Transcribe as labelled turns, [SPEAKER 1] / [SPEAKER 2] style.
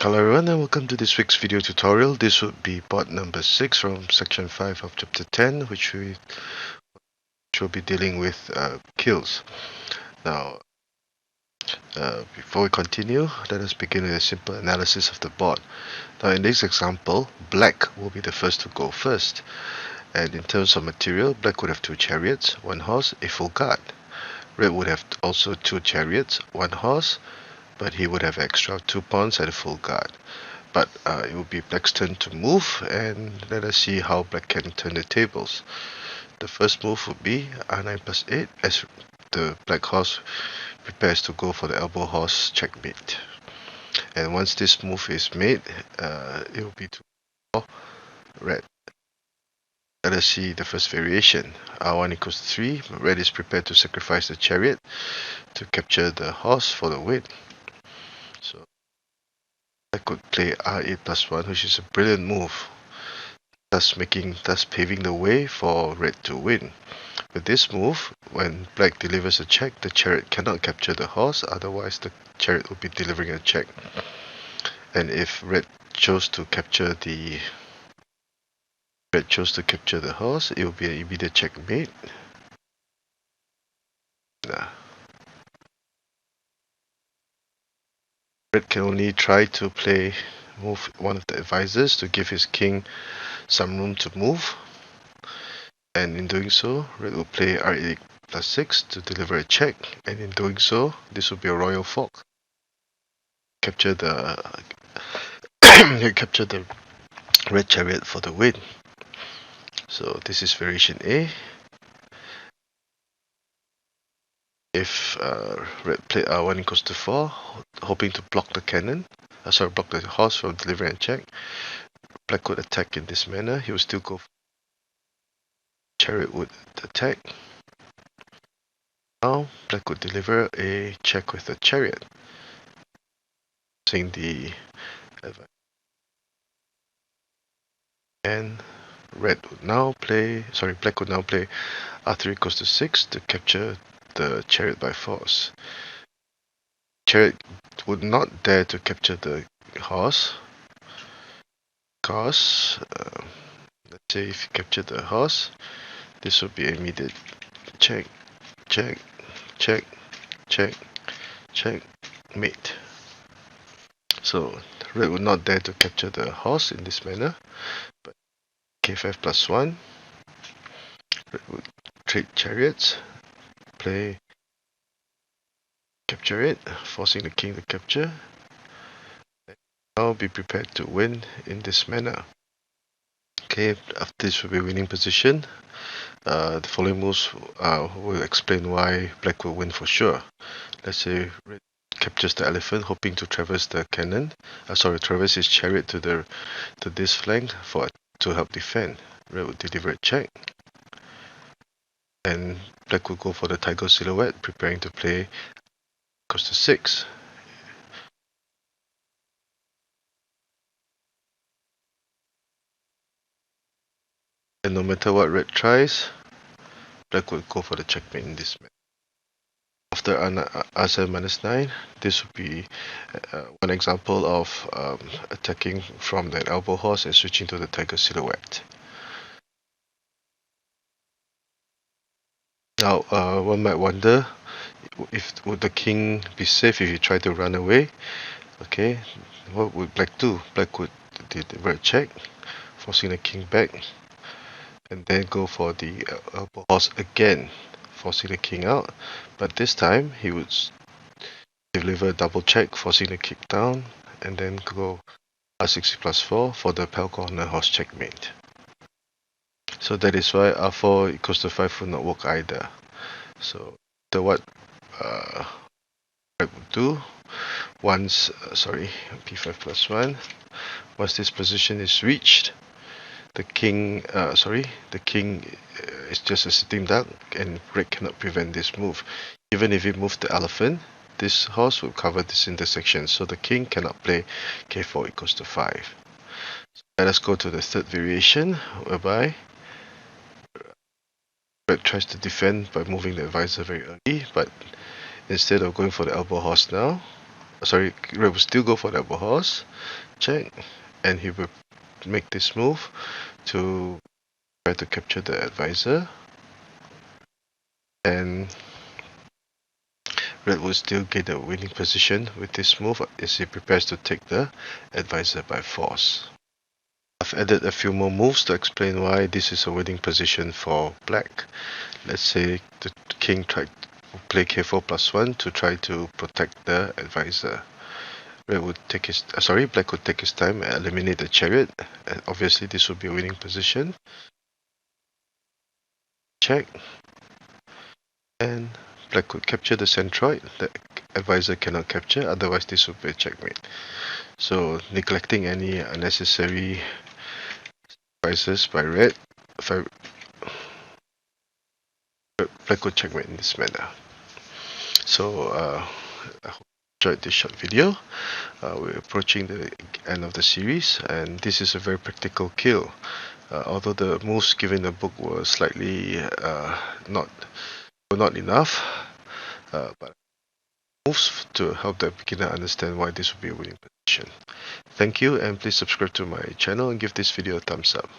[SPEAKER 1] Hello everyone and welcome to this week's video tutorial. This would be part number 6 from section 5 of chapter 10, which will be dealing with kills. Now, before we continue, let us begin with a simple analysis of the board. Now in this example, black will be the first to go first. And in terms of material, black would have 2 chariots, 1 horse, a full guard. Red would have also 2 chariots, 1 horse, but he would have extra 2 pawns and a full guard. But it will be black's turn to move, and let us see how black can turn the tables. The first move would be r9 plus 8 as the black horse prepares to go for the elbow horse checkmate. And once this move is made, it will be to red. Let us see the first variation. r1 equals 3. Red is prepared to sacrifice the chariot to capture the horse for the win. So I could play r8 plus 1, which is a brilliant move, thus paving the way for red to win. With this move, when black delivers a check, the chariot cannot capture the horse, otherwise the chariot will be delivering a check. And if red chose to capture the horse, it will be an immediate checkmate. Red can only try to move one of the advisors to give his king some room to move, and in doing so, red will play r8 plus 6 to deliver a check, and in doing so, this will be a royal fork. Capture the red chariot for the win. So this is variation A. If red played r1 equals to 4, hoping to block the block the horse from delivering a check, black could attack in this manner. He will still go for chariot would attack. Now black would deliver a check with a chariot, using the advice. And black would now play r3 equals to 6 to capture the chariot by force. Chariot would not dare to capture the horse, because let's say if you capture the horse, this would be immediate check, check, check, check, checkmate. So red would not dare to capture the horse in this manner, but k5 plus 1, red would trade chariots, play capture it, forcing the king to capture. Now be prepared to win in this manner. Okay, after this will be winning position. The following moves will explain why black will win for sure. Let's say red captures the elephant, hoping to traverse the traverse his chariot to this flank to help defend. Red will deliver a check, and black will go for the tiger silhouette, preparing to play equals to 6. And no matter what red tries, black will go for the checkmate in this manner. After r7 minus 9, this would be one example of attacking from the elbow horse and switching to the tiger silhouette. Now, one might wonder, would the king be safe if he tried to run away? Okay, what would black do? Black would deliver a check, forcing the king back, and then go for the elbow horse again, forcing the king out. But this time he would deliver a double check, forcing the king down, and then go r60 plus 4 for the pal corner horse checkmate. So that is why r4 equals to 5 would not work either. So what black would do, once p5 plus 1, once this position is reached, the king is just a sitting duck, and red cannot prevent this move. Even if he moved the elephant, this horse will cover this intersection, so the king cannot play k4 equals to 5. So let us go to the third variation, whereby red tries to defend by moving the advisor very early, but instead of going for the elbow horse now, sorry, red would still go for the horse, check, and he will make this move to try to capture the advisor, and red will still get a winning position with this move as he prepares to take the advisor by force. I've added a few more moves to explain why this is a winning position for black. Let's say the king tried to play k4 plus 1 to try to protect the advisor. Red would take his black would take his time and eliminate the chariot, and obviously this would be a winning position. Check, and black could capture the centroid. The advisor cannot capture, otherwise this would be a checkmate. So neglecting any unnecessary advisors by red, black could checkmate in this manner. So I hope you enjoyed this short video. We're approaching the end of the series, and this is a very practical kill. Although the moves given in the book were slightly not enough, but moves to help the beginner understand why this would be a winning position. Thank you, and please subscribe to my channel and give this video a thumbs up.